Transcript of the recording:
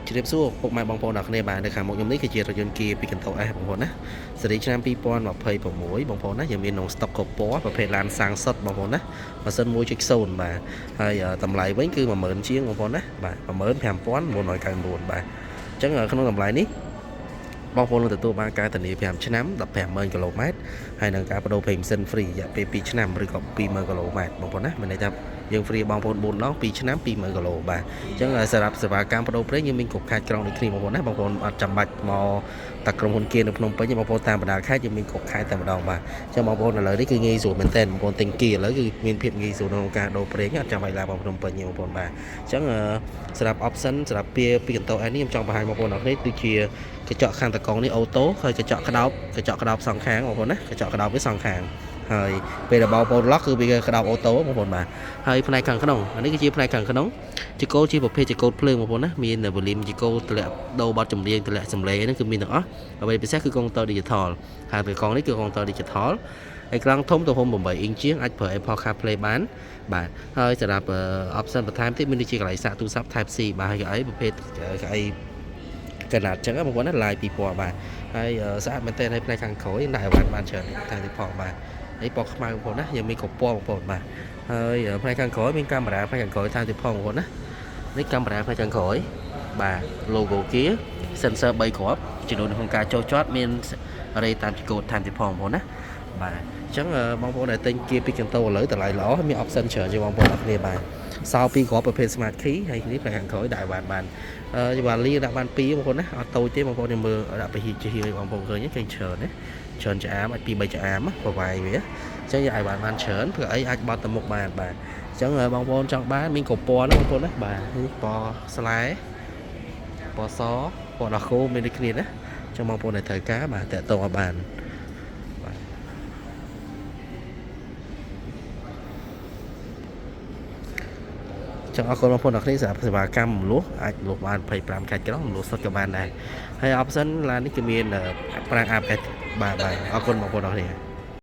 ជ្រាបសួរពុកម៉ែបងប្អូនអ្នកគ្នាបាទនៅខាងមុខខ្ញុំនេះគឺជារថយន្តគីពីកន្ទោអេសបងប្អូនណាស៊េរីឆ្នាំ2026បងប្អូនណាយើងមានក្នុងស្តុកកពណ៌ប្រភេទឡានសាំងសុតបងប្អូនណាម៉ាស៊ីន 1.0 បាទហើយតម្លៃវិញគឺ 10000 ជាងបងប្អូនណាបាទ15999 បាទអញ្ចឹងក្នុងតម្លៃនេះបងប្អូននឹងទទួលបានការធានា5ឆ្នាំ 150,000 គីឡូម៉ែត្រហើយនឹងការបដូរប្រេងម៉ាស៊ីន free រយៈពេល2ឆ្នាំឬក៏20000 គីឡូម៉ែត្របងប្អូនណាមានន័យថាយើង free បងប្អូន4ដង2ឆ្នាំ20000 គីឡូបាទអញ្ចឹងសម្រាប់សេវាកម្មបដូរប្រេងយើងមានគ្រប់ខេត្តក្រុងដូចគ្នាបងប្អូនណាបងប្អូនអត់ចាំបាច់មកតាក្រុមហ៊ុនគៀននៅភ្នំពេញទេបងប្អូនតាមបណ្ដាខេត្តយើងមានគ្រប់ខេត្តតែម្ដងបាទអញ្ចឹងបងប្អូនឥឡូវនេះគឺងាយស្រួលមែនទែនបងប្អូនទិញគីឥឡូវគឺមានភាពងាយស្រួលក្នុងការដូរប្រេងអត់ចាំបាច់ឡានមកភ្នំពេញទេបងប្អូនបាទអញ្ចឹងសម្រាប់ option សម្រាប់ពីកន្ទោអេសនេះខ្ញុំចង់បង្ហាញបងប្អូនអរគ្នាដូចជាកញ្ចក់ខាងតកង់នេះអូតូហើយកញ្ចក់ក្តោបសងខាងបងប្អូនណាកញ្ចក់ក្តោបវាសងខាងហើយពេលដែលបងប្អូនឡុកគឺវាក្តោបអូតូបងប្អូនបាទហើយផ្នែកខាងក្នុងអានេះគឺជាផ្នែកខាងក្នុងជាកូដជាប្រភេទជាកូដភ្លើងបងប្អូនណាមានវ៉ូលីមជាកូដតម្លាក់ដូរប័ណ្ណចម្រៀងតម្លាក់សំឡេងហ្នឹងគឺមានទាំងអស់អ្វីពិសេសគឺកុងទ័រ digital ហើយពេលកង់នេះគឺកុងទ័រ digital អេក្រង់ធំទំហំ8អ៊ីងជាងអាចប្រើ Apple CarPlay បានបាទហើយសម្រាប់ option បន្ថែមទៀតមានដូចជាកន្លែងសាកទូរស័ព្ទ Type C បាទហើយកៅអីប្រភេទកៅអីកណាត់ចឹងបងប្អូនណាឡាយពីពណ៌បាទហើយស្អាតមែនតើហើយផ្នែកខាងក្រោយដាក់អីវ៉ាន់បានច្រើនតែទីផងបាទហើយពណ៌ខ្មៅបងប្អូនណាយើងមានគ្រប់ពណ៌បងប្អូនបាទហើយផ្នែកខាងក្រោយមានកាមេរ៉ាផ្នែកខាងក្រោយតាមទីផងបងប្អូនណានេះកាមេរ៉ាផ្នែកខាងក្រោយបាទ logo គេ sensor 3គ្រាប់ជំនួយក្នុងការចុះចតមានរេតាមជីកូដតាមទីផងបងប្អូនណាបាទអញ្ចឹងបងប្អូនដែលទិញគៀពីកន្ទោឥឡូវតម្លៃល្អហើយមាន option ច្រើនជាងបងប្អូនអរគ្នាបាទសោ2គ្រាប់ប្រភេទ smart key ហើយនេះផ្នែកខាងក្រោយដាក់បានវ៉ាលីដាក់បាន2បងប្អូនណាអត់តូចទេបងប្អូនមើលដាក់ពហិជាហៀបងប្អូនឃើញឃើញច្រើនណាច្រើនឆ្អាមអាច2 3ឆ្អាមប្រវាយវាអញ្ចឹងយើងឲ្យបានច្រើនព្រោះអីអាចបត់ទៅមុខបានបាទអញ្ចឹងបងប្អូនចង់បានមានគ្រប់ពណ៌ណាបងប្អូនណាបាទនេះពណ៌ស្លែពណ៌សពណ៌ដោះគោមានដូចគ្នាណាអញ្ចឹងបងប្អូនដែលត្រូវការបាទតាក់ទងឲ្យបានចឹងអរគុណបងប្អូនអរគ្នាសម្រាប់សេវាកម្មមលុះអាចលុះបាន25ខែក្រុងមលុះសុទ្ធក៏បានដែរហើយ option ឡាននេះគឺមានប្រាំង ABS បាទអរគុណបងប្អូនអរគ្នា